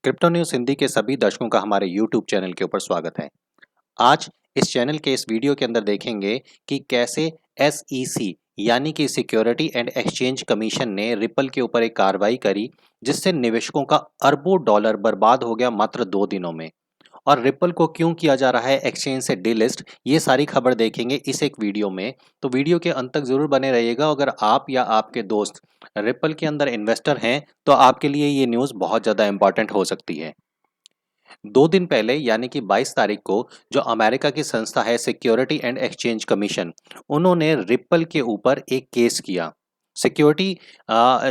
Crypto news Hindi के सभी दर्शकों का हमारे यूट्यूब चैनल के ऊपर स्वागत है। आज इस चैनल के इस वीडियो के अंदर देखेंगे कि कैसे एसईसी यानी कि सिक्योरिटी एंड एक्सचेंज कमीशन ने रिपल के ऊपर एक कार्रवाई करी, जिससे निवेशकों का अरबों डॉलर बर्बाद हो गया मात्र 2 दिनों में। और रिपल को क्यों किया जा रहा है एक्सचेंज से डीलिस्ट, ये सारी खबर देखेंगे इस एक वीडियो में। तो वीडियो के अंत तक जरूर बने रहिएगा। अगर आप या आपके दोस्त रिपल के अंदर इन्वेस्टर हैं तो आपके लिए ये न्यूज़ बहुत ज़्यादा इंपॉर्टेंट हो सकती है। 2 दिन पहले यानी कि 22 तारीख को जो अमेरिका की संस्था है सिक्योरिटी एंड एक्सचेंज कमीशन, उन्होंने रिपल के ऊपर एक केस किया। सिक्योरिटी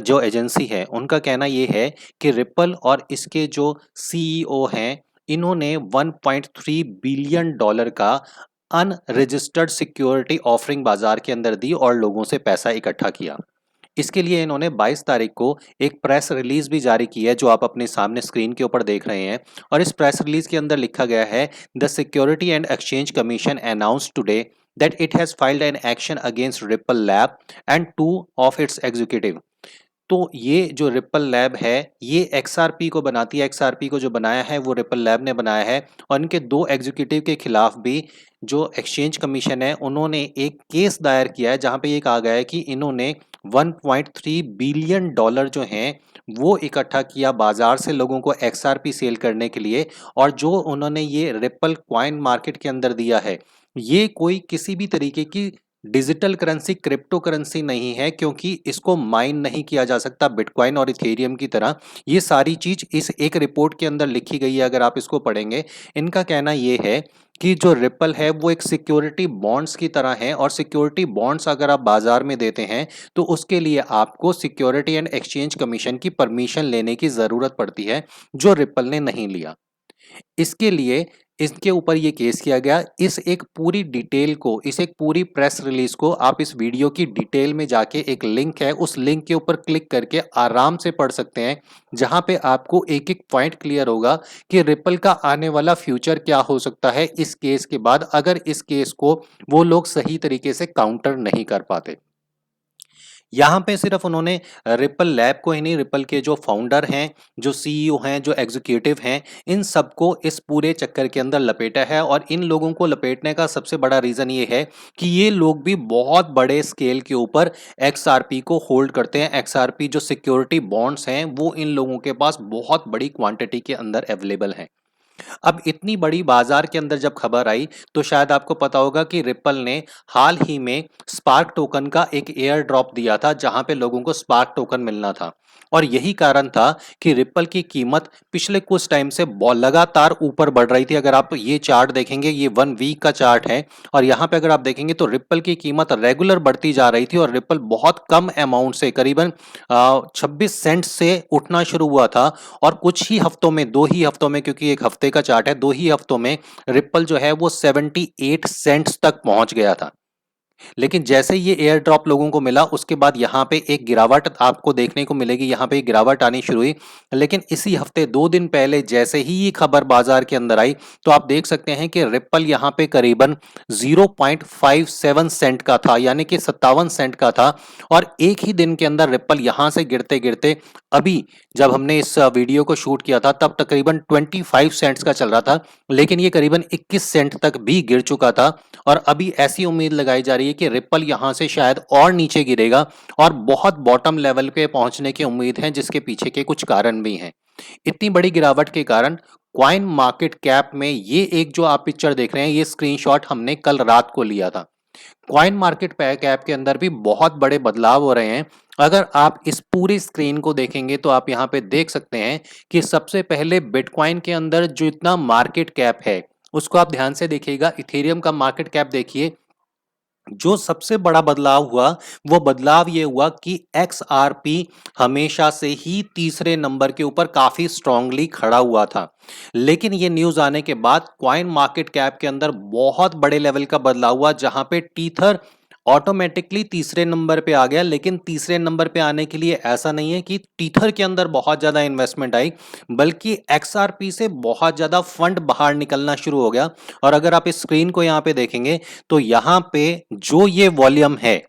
जो एजेंसी है उनका कहना ये है कि रिपल और इसके जो सीईओ हैं, इन्होंने 1.3 बिलियन डॉलर का अनरजिस्टर्ड सिक्योरिटी ऑफरिंग बाजार के अंदर दी और लोगों से पैसा इकट्ठा किया। इसके लिए इन्होंने 22 तारीख को एक प्रेस रिलीज भी जारी की है, जो आप अपने सामने स्क्रीन के ऊपर देख रहे हैं। और इस प्रेस रिलीज के अंदर लिखा गया है, the security and exchange commission announced today that it has filed an action against Ripple Lab and two of its executive। तो ये जो रिपल लैब है, ये एक्सआरपी को बनाती है। एक्सआरपी को जो बनाया है वो रिपल लैब ने बनाया है। और इनके 2 एग्जीक्यूटिव के खिलाफ भी जो एक्सचेंज कमीशन है उन्होंने एक केस दायर किया है, जहां पे ये कहा गया है कि इन्होंने 1.3 बिलियन डॉलर जो हैं वो इकट्ठा किया बाजार से लोगों को एक्सआरपी सेल करने के लिए। और जो उन्होंने ये रिपल कॉइन मार्केट के अंदर दिया है, ये कोई किसी भी तरीके की डिजिटल करेंसी, क्रिप्टो करेंसी नहीं है, क्योंकि इसको माइन नहीं किया जा सकता बिटकॉइन और इथेरियम की तरह। ये सारी चीज इस एक रिपोर्ट के अंदर लिखी गई है। अगर आप इसको पढ़ेंगे, इनका कहना ये है कि जो रिपल है वो एक सिक्योरिटी बॉन्ड्स की तरह है, और सिक्योरिटी बॉन्ड्स अगर आप बाजार में देते हैं तो उसके लिए आपको सिक्योरिटी एंड एक्सचेंज कमीशन की परमिशन लेने की जरूरत पड़ती है, जो रिपल ने नहीं लिया। इसके लिए इसके ऊपर ये केस किया गया। इस एक पूरी डिटेल को, इस एक पूरी प्रेस रिलीज को आप इस वीडियो की डिटेल में जाके, एक लिंक है उस लिंक के ऊपर क्लिक करके आराम से पढ़ सकते हैं, जहां पे आपको एक एक पॉइंट क्लियर होगा कि रिपल का आने वाला फ्यूचर क्या हो सकता है इस केस के बाद, अगर इस केस को वो लोग सही तरीके से काउंटर नहीं कर पाते। यहाँ पे सिर्फ उन्होंने रिपल लैब को ही नहीं, रिपल के जो फाउंडर हैं, जो सीईओ हैं, जो एग्जीक्यूटिव हैं, इन सबको इस पूरे चक्कर के अंदर लपेटा है। और इन लोगों को लपेटने का सबसे बड़ा रीजन ये है कि ये लोग भी बहुत बड़े स्केल के ऊपर एक्सआरपी को होल्ड करते हैं। एक्सआरपी जो सिक्योरिटी बॉन्ड्स हैं वो इन लोगों के पास बहुत बड़ी क्वांटिटी के अंदर अवेलेबल हैं। अब इतनी बड़ी बाजार के अंदर जब खबर आई, तो शायद आपको पता होगा कि रिपल ने हाल ही में स्पार्क टोकन का एक एयर ड्रॉप दिया था, जहां पे लोगों को स्पार्क टोकन मिलना था। और यही कारण था कि रिपल की कीमत पिछले कुछ टाइम से लगातार ऊपर बढ़ रही थी। अगर आप ये चार्ट देखेंगे, ये 1 वीक का चार्ट है, और यहाँ पे अगर आप देखेंगे तो रिपल की कीमत रेगुलर बढ़ती जा रही थी। और रिपल बहुत कम अमाउंट से, करीबन 26 सेंट से उठना शुरू हुआ था। और कुछ ही हफ्तों में, 2 ही हफ्तों में, क्योंकि एक हफ्ते का चार्ट है, 2 ही हफ्तों में रिपल जो है वो 78 सेंट्स तक पहुंच गया था। लेकिन जैसे ये एयर ड्रॉप लोगों को मिला, उसके बाद यहाँ पे एक गिरावट आपको देखने को मिलेगी। यहाँ पे एक गिरावट आनी शुरू हुई। लेकिन इसी हफ्ते 2 दिन पहले जैसे ही ये खबर बाजार के अंदर आई, तो आप देख सकते हैं कि रिपल यहाँ पे करीबन 0.57 सेंट का था, यानी कि 57 सेंट का था। और एक ही दिन के अंदर रिपल यहाँ से गिरते गिरते, अभी जब हमने इस वीडियो को शूट किया था तब तकरीबन 25 सेंट्स का चल रहा था, लेकिन ये करीबन 21 सेंट तक भी गिर चुका था। और अभी ऐसी उम्मीद लगाई जा रही है कि रिपल यहां से शायद और नीचे गिरेगा, और बहुत बॉटम लेवल पे पहुंचने की उम्मीद है, जिसके पीछे के कुछ कारण भी हैं। इतनी बड़ी गिरावट के कारण कॉइन मार्केट कैप में, ये एक जो आप पिक्चर देख रहे हैं, ये स्क्रीनशॉट हमने कल रात को लिया था। कॉइन मार्केट कैप के अंदर भी बहुत बड़े बदलाव हो रहे हैं। अगर आप इस पूरी स्क्रीन को देखेंगे तो आप यहाँ पे देख सकते हैं कि सबसे पहले बिटकॉइन के अंदर जो इतना मार्केट कैप है उसको आप ध्यान से देखिएगा। इथेरियम का मार्केट कैप देखिए। जो सबसे बड़ा बदलाव हुआ, वो बदलाव ये हुआ कि एक्सआरपी हमेशा से ही तीसरे नंबर के ऊपर काफी स्ट्रांगली खड़ा हुआ था। लेकिन ये न्यूज आने के बाद कॉइन मार्केट कैप के अंदर बहुत बड़े लेवल का बदलाव हुआ, जहां पे टीथर ऑटोमेटिकली तीसरे नंबर पे आ गया। लेकिन तीसरे नंबर पे आने के लिए ऐसा नहीं है कि टीथर के अंदर बहुत ज्यादा इन्वेस्टमेंट आई, बल्कि एक्सआरपी से बहुत ज्यादा फंड बाहर निकलना शुरू हो गया। और अगर आप इस स्क्रीन को यहाँ पे देखेंगे तो यहाँ पे जो ये वॉल्यूम है,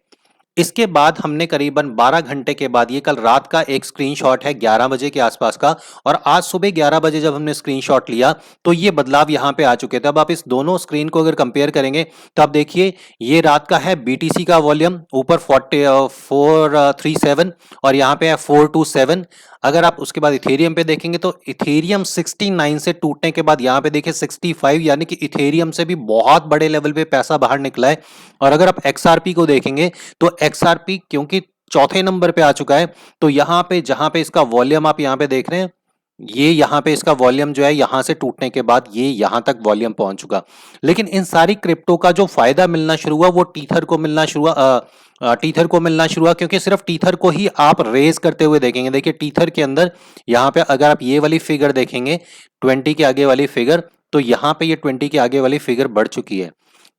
इसके बाद हमने करीबन 12 घंटे के बाद, ये कल रात का एक स्क्रीनशॉट है 11 बजे के आसपास का, और आज सुबह 11 बजे जब हमने स्क्रीनशॉट लिया तो ये बदलाव यहाँ पे आ चुके थे। अब आप इस दोनों स्क्रीन को अगर कंपेयर करेंगे तो आप देखिए, ये रात का है बीटीसी का वॉल्यूम ऊपर 437 और यहाँ पे है 427। अगर आप उसके बाद इथेरियम पे देखेंगे तो इथेरियम 69 से टूटने के बाद यहाँ पे देखिए 65, यानी कि इथेरियम से भी बहुत बड़े लेवल पे पैसा बाहर निकला है। और अगर आप एक्सआरपी को देखेंगे तो एक्सआरपी क्योंकि चौथे नंबर पे आ चुका है, तो यहाँ पे जहां पे इसका वॉल्यूम आप यहाँ पे देख रहे हैं, ये यहाँ पे इसका वॉल्यूम जो है यहाँ से टूटने के बाद ये यहाँ तक वॉल्यूम पहुंच चुका। लेकिन इन सारी क्रिप्टो का जो फायदा मिलना शुरू हुआ वो टीथर को मिलना शुरू हुआ, क्योंकि सिर्फ टीथर को ही आप रेज करते हुए देखेंगे। देखिए टीथर के अंदर यहाँ पे अगर आप ये वाली फिगर देखेंगे 20 के आगे वाली फिगर, तो यहाँ पे ये 20 के आगे वाली फिगर बढ़ चुकी है।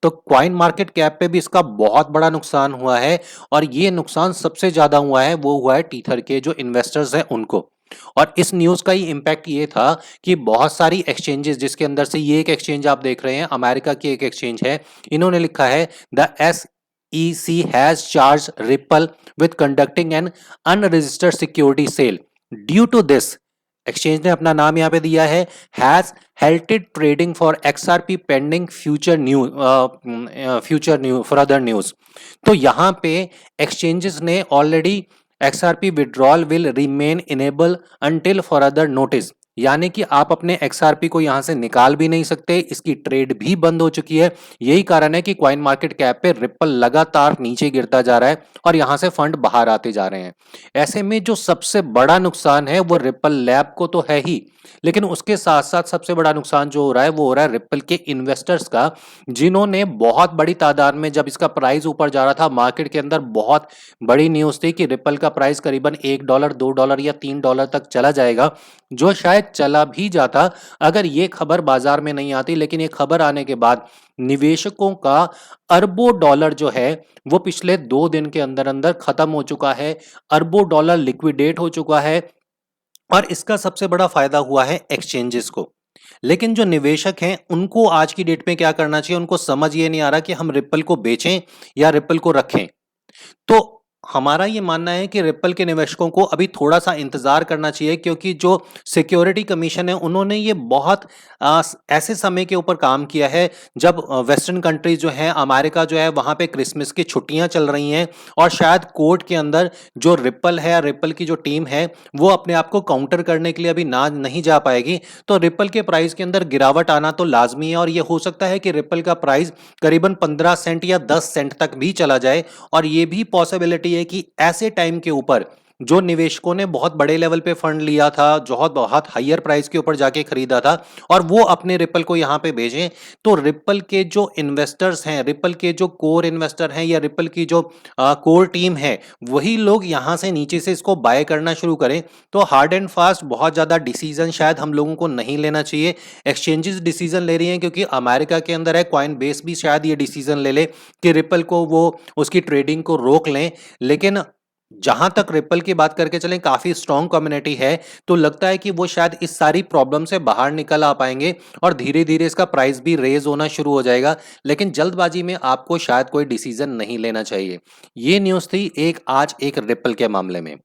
तो क्वाइन मार्केट कैप पे भी इसका बहुत बड़ा नुकसान हुआ है, और ये नुकसान सबसे ज्यादा हुआ है वो हुआ है टीथर के जो इन्वेस्टर्स हैं उनको। और इस न्यूज का ही इंपैक्ट ये था कि बहुत सारी एक्सचेंजेस, जिसके अंदर से ये एक एक्सचेंज आप देख रहे हैं अमेरिका की एक एक्सचेंज है, इन्होंने लिखा है the SEC has charged Ripple with conducting an unregistered security sale due to this. Exchange ने अपना नाम यहाँ पे दिया है, has halted trading for XRP pending future new for other news. तो यहाँ पे एक्सचेंजेस ने already XRP withdrawal will remain enable until for other notice, यानी कि आप अपने XRP को यहां से निकाल भी नहीं सकते, इसकी ट्रेड भी बंद हो चुकी है। यही कारण है कि क्वाइन मार्केट कैप पे रिपल लगातार नीचे गिरता जा रहा है और यहां से फंड बाहर आते जा रहे हैं। ऐसे में जो सबसे बड़ा नुकसान है वो रिपल लैब को तो है ही, लेकिन उसके साथ साथ सबसे बड़ा नुकसान जो हो रहा है वो हो रहा है रिपल के इन्वेस्टर्स का, जिन्होंने बहुत बड़ी तादाद में, जब इसका प्राइस ऊपर जा रहा था मार्केट के अंदर बहुत बड़ी न्यूज थी कि रिपल का प्राइस करीबन $1, $2 या $3 तक चला जाएगा, जो शायद चला भी जाता अगर ये खबर बाजार में नहीं आती। लेकिन ये खबर आने के बाद निवेशकों का अरबों डॉलर जो है वो पिछले 2 दिन के अंदर अंदर खत्म हो चुका है, अरबों डॉलर लिक्विडेट हो चुका है, और इसका सबसे बड़ा फायदा हुआ है एक्सचेंजेस को। लेकिन जो निवेशक हैं उनको आज की डेट में क्या करना चाहिए, उनको समझ ये नहीं आ रहा कि हम रिपल को बेचें या रिपल को रखें। तो हमारा ये मानना है कि रिपल के निवेशकों को अभी थोड़ा सा इंतजार करना चाहिए, क्योंकि जो सिक्योरिटी कमीशन है उन्होंने ये बहुत ऐसे समय के ऊपर काम किया है जब वेस्टर्न कंट्रीज जो है, अमेरिका जो है, वहां पे क्रिसमस की छुट्टियां चल रही हैं, और शायद कोर्ट के अंदर जो रिपल है, रिपल की जो टीम है वो अपने आप को काउंटर करने के लिए अभी ना नहीं जा पाएगी। तो रिपल के प्राइस के अंदर गिरावट आना तो लाजमी है, और ये हो सकता है कि रिपल का प्राइस करीबन 15 सेंट या 10 सेंट तक भी चला जाए। और ये भी पॉसिबिलिटी है कि ऐसे टाइम के ऊपर जो निवेशकों ने बहुत बड़े लेवल पे फंड लिया था, जो बहुत हायर प्राइस के ऊपर जाके खरीदा था, और वो अपने रिपल को यहां पे भेजें, तो रिपल के जो इन्वेस्टर्स हैं, रिपल के जो कोर इन्वेस्टर हैं, या रिपल की जो कोर टीम है, वही लोग यहां से नीचे से इसको बाय करना शुरू करें। तो हार्ड एंड फास्ट बहुत ज्यादा डिसीजन शायद हम लोगों को नहीं लेना चाहिए। एक्सचेंजेस डिसीजन ले रही हैं क्योंकि अमेरिका के अंदर है, कॉइन बेस भी शायद ये डिसीजन ले ले कि रिपल को वो उसकी ट्रेडिंग को रोक लें। लेकिन जहां तक रिपल की बात करके चलें, काफी स्ट्रॉन्ग कम्युनिटी है, तो लगता है कि वो शायद इस सारी प्रॉब्लम से बाहर निकल आ पाएंगे और धीरे धीरे इसका प्राइस भी रेज होना शुरू हो जाएगा। लेकिन जल्दबाजी में आपको शायद कोई डिसीजन नहीं लेना चाहिए। ये न्यूज थी आज एक रिपल के मामले में।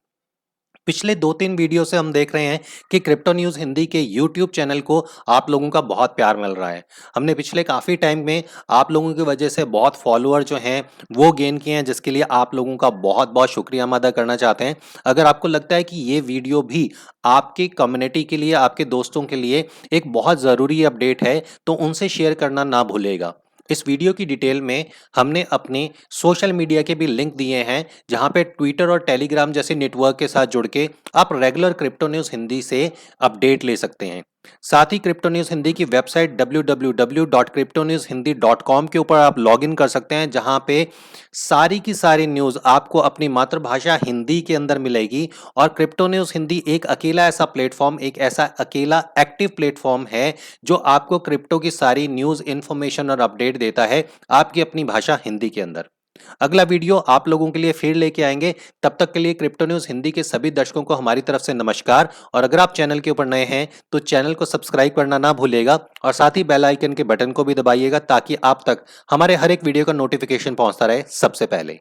पिछले 2-3 वीडियो से हम देख रहे हैं कि क्रिप्टो न्यूज़ हिंदी के यूट्यूब चैनल को आप लोगों का बहुत प्यार मिल रहा है। हमने पिछले काफ़ी टाइम में आप लोगों की वजह से बहुत फॉलोअर जो हैं वो गेन किए हैं, जिसके लिए आप लोगों का बहुत बहुत शुक्रिया हम अदा करना चाहते हैं। अगर आपको लगता है कि ये वीडियो भी आपकी कम्युनिटी के लिए, आपके दोस्तों के लिए एक बहुत ज़रूरी अपडेट है, तो उनसे शेयर करना ना भूलेगा। इस वीडियो की डिटेल में हमने अपने सोशल मीडिया के भी लिंक दिए हैं, जहां पे ट्विटर और टेलीग्राम जैसे नेटवर्क के साथ जुड़ के आप रेगुलर क्रिप्टो न्यूज़ हिंदी से अपडेट ले सकते हैं। साथ ही क्रिप्टो न्यूज़ हिंदी की वेबसाइट www.cryptonewshindi.com के ऊपर आप लॉगिन कर सकते हैं, जहां पे सारी की सारी न्यूज़ आपको अपनी मातृभाषा हिंदी के अंदर मिलेगी। और क्रिप्टो न्यूज़ हिंदी एक अकेला ऐसा प्लेटफॉर्म, एक ऐसा अकेला एक्टिव प्लेटफॉर्म है जो आपको क्रिप्टो की सारी न्यूज़, इन्फॉर्मेशन और अपडेट देता है आपकी अपनी भाषा हिंदी के अंदर। अगला वीडियो आप लोगों के लिए फिर लेके आएंगे। तब तक के लिए क्रिप्टो न्यूज़ हिंदी के सभी दर्शकों को हमारी तरफ से नमस्कार। और अगर आप चैनल के ऊपर नए हैं तो चैनल को सब्सक्राइब करना ना भूलिएगा, और साथ ही बेल आइकन के बटन को भी दबाइएगा, ताकि आप तक हमारे हर एक वीडियो का नोटिफिकेशन पहुंचता रहे सबसे पहले।